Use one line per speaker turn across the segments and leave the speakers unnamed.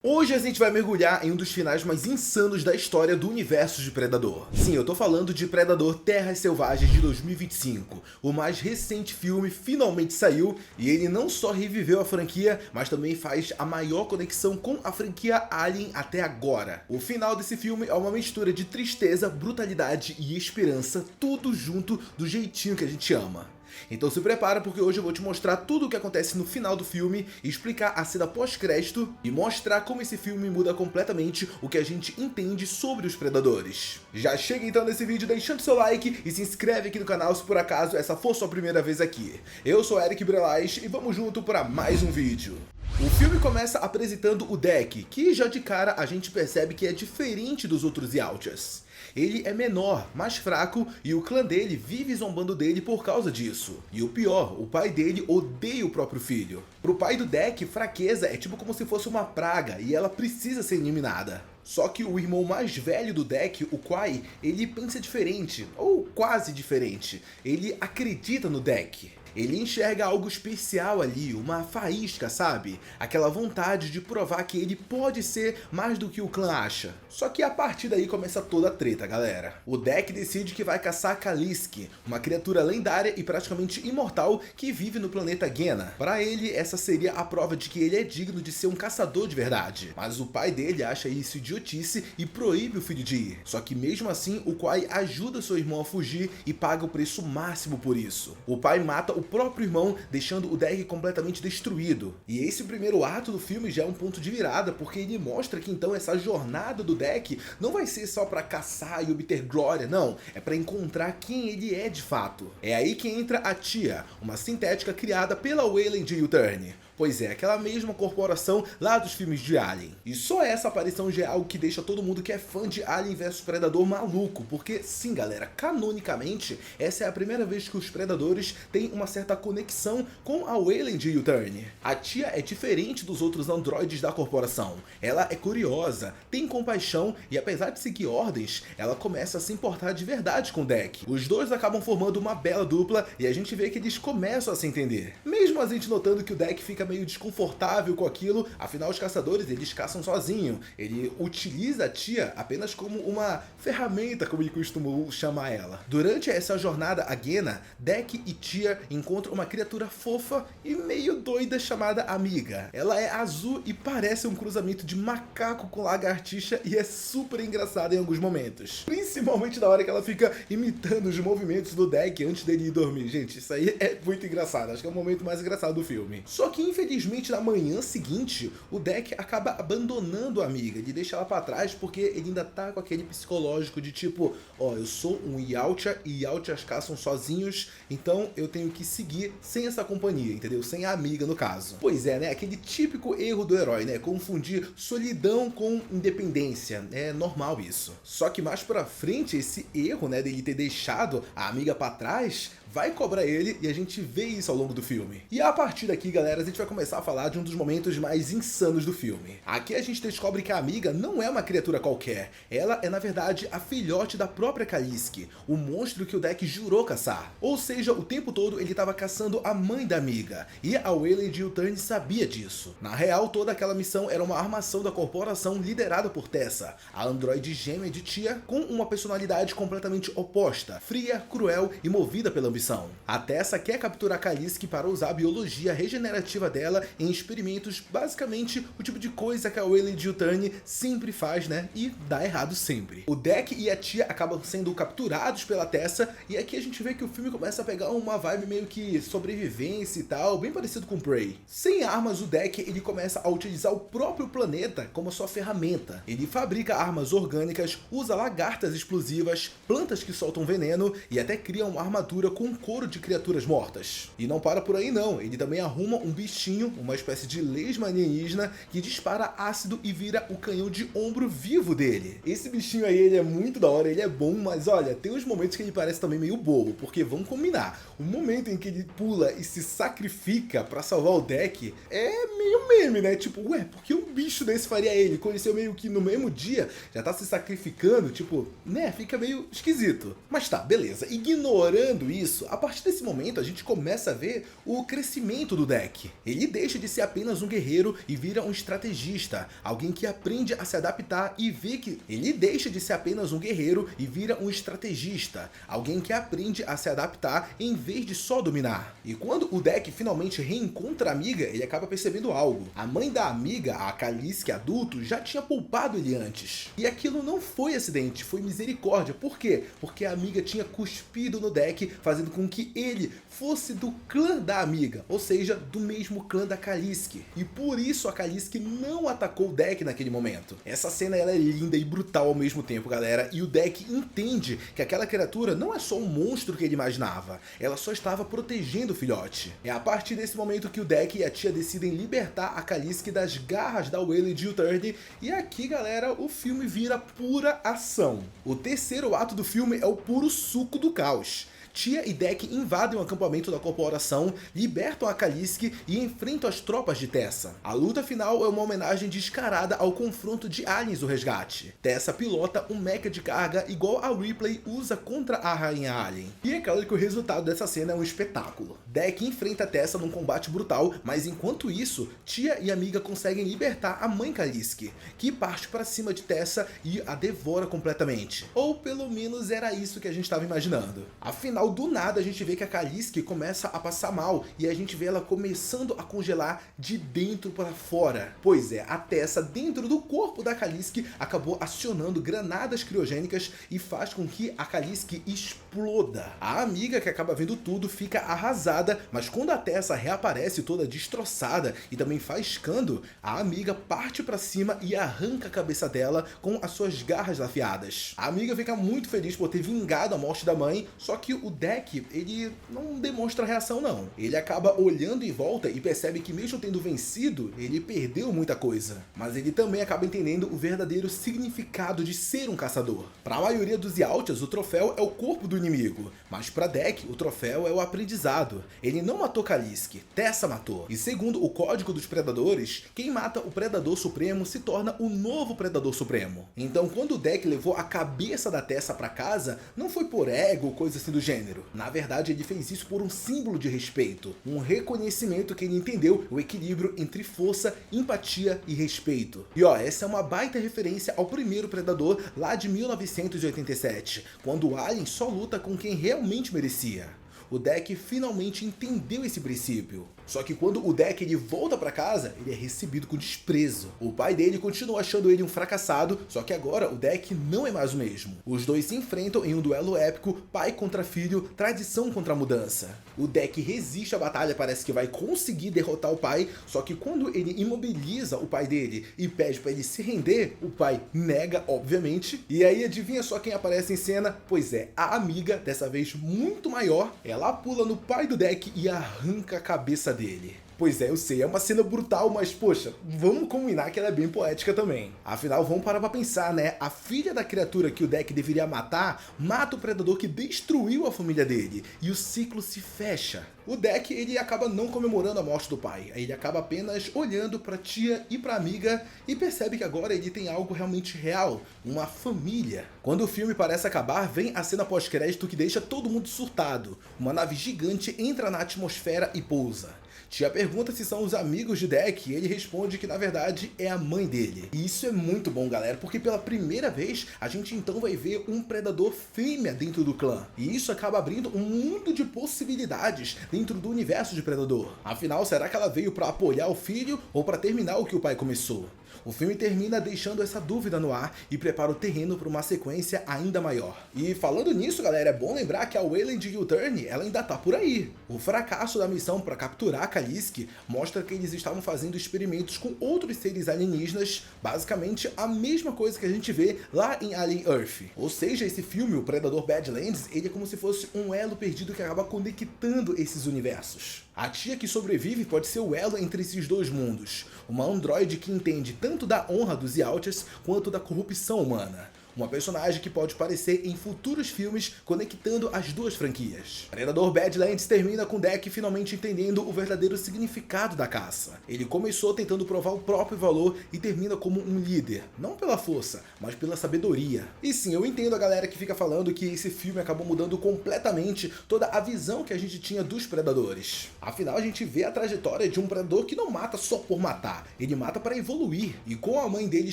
Hoje a gente vai mergulhar em um dos finais mais insanos da história do universo de Predador. Sim, eu tô falando de Predador Terras Selvagens de 2025. O mais recente filme finalmente saiu e ele não só reviveu a franquia, mas também faz a maior conexão com a franquia Alien até agora. O final desse filme é uma mistura de tristeza, brutalidade e esperança, tudo junto do jeitinho que a gente ama. Então se prepara, porque hoje eu vou te mostrar tudo o que acontece no final do filme, explicar a cena pós-crédito e mostrar como esse filme muda completamente o que a gente entende sobre os predadores. Já chega então nesse vídeo deixando seu like e se inscreve aqui no canal se por acaso essa for sua primeira vez aqui. Eu sou Eric Brelais e vamos junto para mais um vídeo. O filme começa apresentando o Deck, que já de cara a gente percebe que é diferente dos outros Yautjas. Ele é menor, mais fraco e o clã dele vive zombando dele por causa disso. E o pior, o pai dele odeia o próprio filho. Pro pai do Deck, fraqueza é tipo como se fosse uma praga e ela precisa ser eliminada. Só que o irmão mais velho do Deck, o Quai, ele pensa diferente, ou quase diferente. Ele acredita no Deck. Ele enxerga algo especial ali, uma faísca, sabe? Aquela vontade de provar que ele pode ser mais do que o clã acha. Só que a partir daí começa toda a treta, galera. O Deck decide que vai caçar Kalisk, uma criatura lendária e praticamente imortal que vive no planeta Gena. Para ele, essa seria a prova de que ele é digno de ser um caçador de verdade. Mas o pai dele acha isso idiotice e proíbe o filho de ir. Só que mesmo assim, o Quai ajuda seu irmão a fugir e paga o preço máximo por isso. O pai mata o próprio irmão, deixando o Deck completamente destruído. E esse primeiro ato do filme já é um ponto de virada, porque ele mostra que então essa jornada do Deck não vai ser só para caçar e obter glória, não. É para encontrar quem ele é de fato. É aí que entra a Tia, uma sintética criada pela Weyland-Yutani. Pois é, aquela mesma corporação lá dos filmes de Alien. E só essa aparição já é algo que deixa todo mundo que é fã de Alien vs Predador maluco, porque sim, galera, canonicamente, essa é a primeira vez que os Predadores têm uma certa conexão com a Weyland-Yutani. A Tia é diferente dos outros androides da corporação. Ela é curiosa, tem compaixão e apesar de seguir ordens, ela começa a se importar de verdade com o Deck. Os dois acabam formando uma bela dupla e a gente vê que eles começam a se entender. Mesmo a gente notando que o Deck fica meio desconfortável com aquilo, afinal os caçadores eles caçam sozinho. Ele utiliza a Tia apenas como uma ferramenta, como ele costumou chamar ela. Durante essa jornada a Gena, Deck e Tia encontram uma criatura fofa e meio doida chamada Amiga. Ela é azul e parece um cruzamento de macaco com lagartixa e é super engraçada em alguns momentos. Principalmente na hora que ela fica imitando os movimentos do Deck antes dele ir dormir. Gente, isso aí é muito engraçado. Acho que é o momento mais engraçado do filme. Só que infelizmente na manhã seguinte, o Deck acaba abandonando a Amiga. Ele deixa ela pra trás porque ele ainda tá com aquele psicológico de tipo, ó, eu sou um Yautja e Yautjas caçam sozinhos, então eu tenho que seguir sem essa companhia, entendeu? Sem a Amiga no caso. Pois é, né? Aquele típico erro do herói, né? Confundir solidão com independência. É normal isso. Só que mais pra frente, esse erro, né, dele ter deixado a Amiga pra trás, vai cobrar ele e a gente vê isso ao longo do filme. E a partir daqui, galera, a gente vai começar a falar de um dos momentos mais insanos do filme. Aqui a gente descobre que a Amiga não é uma criatura qualquer. Ela é, na verdade, a filhote da própria Kalisk, o monstro que o Deck jurou caçar. Ou seja, o tempo todo ele estava caçando a mãe da Amiga, e a Weyland-Yutani sabia disso. Na real, toda aquela missão era uma armação da corporação liderada por Tessa, a androide gêmea de Tia, com uma personalidade completamente oposta, fria, cruel e movida pela ambição. A Tessa quer capturar Kalisk para usar a biologia regenerativa dela em experimentos, basicamente o tipo de coisa que a Weyland-Yutani sempre faz, né? E dá errado sempre. O Deck e a Tia acabam sendo capturados pela Tessa e aqui a gente vê que o filme começa a pegar uma vibe meio que sobrevivência e tal, bem parecido com Prey. Sem armas, o Deck ele começa a utilizar o próprio planeta como sua ferramenta. Ele fabrica armas orgânicas, usa lagartas explosivas, plantas que soltam veneno e até cria uma armadura com couro de criaturas mortas. E não para por aí não, ele também arruma um bichinho, uma espécie de lesma alienígena que dispara ácido e vira o canhão de ombro vivo dele. Esse bichinho aí, ele é muito da hora, ele é bom, mas olha, tem uns momentos que ele parece também meio bobo, porque vamos combinar, o momento em que ele pula e se sacrifica pra salvar o Deck é meio meme, né? Tipo, ué, por que um bicho desse faria ele? Conheceu meio que no mesmo dia, já tá se sacrificando, tipo, né? Fica meio esquisito. Mas tá, beleza, ignorando isso, isso, a partir desse momento a gente começa a ver o crescimento do Deck. Ele deixa de ser apenas um guerreiro e vira um estrategista, alguém que aprende a se adaptar e vê que ele deixa de ser apenas um guerreiro e vira um estrategista, alguém que aprende a se adaptar em vez de só dominar. E quando o Deck finalmente reencontra a amiga, ele acaba percebendo algo. A mãe da amiga, a Calliske adulto, já tinha poupado ele antes. E aquilo não foi acidente, foi misericórdia. Por quê? Porque a amiga tinha cuspido no Deck, fazendo com que ele fosse do clã da amiga, ou seja, do mesmo clã da Calliske. E por isso a Calliske não atacou o Deck naquele momento. Essa cena ela é linda e brutal ao mesmo tempo, galera, e o Deck entende que aquela criatura não é só um monstro que ele imaginava, ela só estava protegendo o filhote. É a partir desse momento que o Deck e a tia decidem libertar a Calliske das garras da Waylay Utherny, e aqui, galera, o filme vira pura ação. O terceiro ato do filme é o puro suco do caos. Tia e Deck invadem o acampamento da corporação, libertam a Calliske e enfrentam as tropas de Tessa. A luta final é uma homenagem descarada ao confronto de aliens do resgate. Tessa pilota um mecha de carga igual a Ripley usa contra a Rainha Alien. E é claro que o resultado dessa cena é um espetáculo. Deck enfrenta Tessa num combate brutal, mas enquanto isso, Tia e amiga conseguem libertar a mãe Calliske, que parte para cima de Tessa e a devora completamente. Ou pelo menos era isso que a gente estava imaginando. Afinal, do nada a gente vê que a Calliske começa a passar mal e a gente vê ela começando a congelar de dentro para fora. Pois é, a Tessa dentro do corpo da Calliske acabou acionando granadas criogênicas e faz com que a Calliske exploda. A amiga, que acaba vendo tudo, fica arrasada, mas quando a Tessa reaparece toda destroçada e também faiscando, a amiga parte para cima e arranca a cabeça dela com as suas garras afiadas. A amiga fica muito feliz por ter vingado a morte da mãe, só que o Deck, ele não demonstra reação não. Ele acaba olhando em volta e percebe que mesmo tendo vencido, ele perdeu muita coisa. Mas ele também acaba entendendo o verdadeiro significado de ser um caçador. Para a maioria dos Yautjas, o troféu é o corpo do inimigo, mas para Deck, o troféu é o aprendizado. Ele não matou Calliske, Tessa matou. E segundo o código dos predadores, quem mata o predador supremo se torna o novo predador supremo. Então quando o Deck levou a cabeça da Tessa para casa, não foi por ego ou coisa assim do gênero. Na verdade, ele fez isso por um símbolo de respeito, um reconhecimento que ele entendeu o equilíbrio entre força, empatia e respeito. E ó, essa é uma baita referência ao primeiro Predador lá de 1987, quando o Alien só luta com quem realmente merecia. O Deck finalmente entendeu esse princípio. Só que quando o Deck ele volta para casa, ele é recebido com desprezo. O pai dele continua achando ele um fracassado, só que agora o Deck não é mais o mesmo. Os dois se enfrentam em um duelo épico, pai contra filho, tradição contra mudança. O Deck resiste à batalha, parece que vai conseguir derrotar o pai, só que quando ele imobiliza o pai dele e pede para ele se render, o pai nega, obviamente. E aí adivinha só quem aparece em cena? Pois é, a amiga, dessa vez muito maior. Ela pula no pai do Deck e arranca a cabeça dele. Pois é, eu sei, é uma cena brutal, mas poxa, vamos combinar que ela é bem poética também. Afinal, vamos parar pra pensar, né? A filha da criatura que o Deck deveria matar, mata o predador que destruiu a família dele, e o ciclo se fecha. O Deck, ele acaba não comemorando a morte do pai, ele acaba apenas olhando pra tia e pra amiga e percebe que agora ele tem algo realmente real, uma família. Quando o filme parece acabar, vem a cena pós-crédito que deixa todo mundo surtado. Uma nave gigante entra na atmosfera e pousa. Tia pergunta se são os amigos de Deck e ele responde que na verdade é a mãe dele. E isso é muito bom, galera, porque pela primeira vez a gente então vai ver um predador fêmea dentro do clã. E isso acaba abrindo um mundo de possibilidades dentro do universo de Predador. Afinal, será que ela veio para apoiar o filho ou para terminar o que o pai começou? O filme termina deixando essa dúvida no ar e prepara o terreno para uma sequência ainda maior. E falando nisso, galera, é bom lembrar que a Waylay Utherny, ela ainda tá por aí. O fracasso da missão para capturar a Calliske mostra que eles estavam fazendo experimentos com outros seres alienígenas, basicamente a mesma coisa que a gente vê lá em Alien Earth. Ou seja, esse filme, o Predador Badlands, ele é como se fosse um elo perdido que acaba conectando esses universos. A tia que sobrevive pode ser o elo entre esses dois mundos, uma androide que entende tanto da honra dos Yautjas quanto da corrupção humana. uma personagem que pode aparecer em futuros filmes conectando as duas franquias. Predador Badlands termina com Deck finalmente entendendo o verdadeiro significado da caça. Ele começou tentando provar o próprio valor e termina como um líder, não pela força, mas pela sabedoria. E sim, eu entendo a galera que fica falando que esse filme acabou mudando completamente toda a visão que a gente tinha dos predadores. Afinal, a gente vê a trajetória de um predador que não mata só por matar, ele mata para evoluir. E com a mãe dele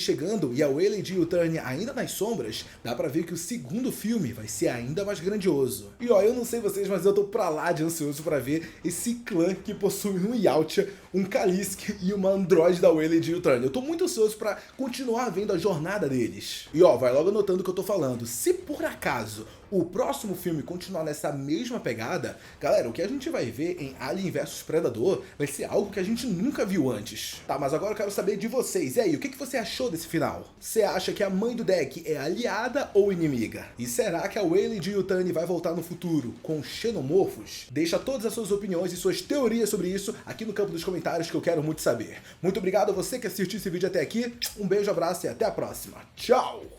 chegando e a Waylon Yutani ainda nas sombras, dá pra ver que o segundo filme vai ser ainda mais grandioso. E ó, eu não sei vocês, mas eu tô pra lá de ansioso pra ver esse clã que possui um Yautja, um Kalisk e uma androide da Waylon Yutani. Eu tô muito ansioso pra continuar vendo a jornada deles. E ó, vai logo anotando o que eu tô falando. Se por acaso o próximo filme continuar nessa mesma pegada, galera, o que a gente vai ver em Alien vs Predador vai ser algo que a gente nunca viu antes. Tá, mas agora eu quero saber de vocês. E aí, o que você achou desse final? Você acha que a mãe do Deck é aliada ou inimiga? E será que a Waylon Yutani vai voltar no futuro com xenomorfos? Deixa todas as suas opiniões e suas teorias sobre isso aqui no campo dos comentários que eu quero muito saber. Muito obrigado a você que assistiu esse vídeo até aqui. Um beijo, abraço e até a próxima. Tchau!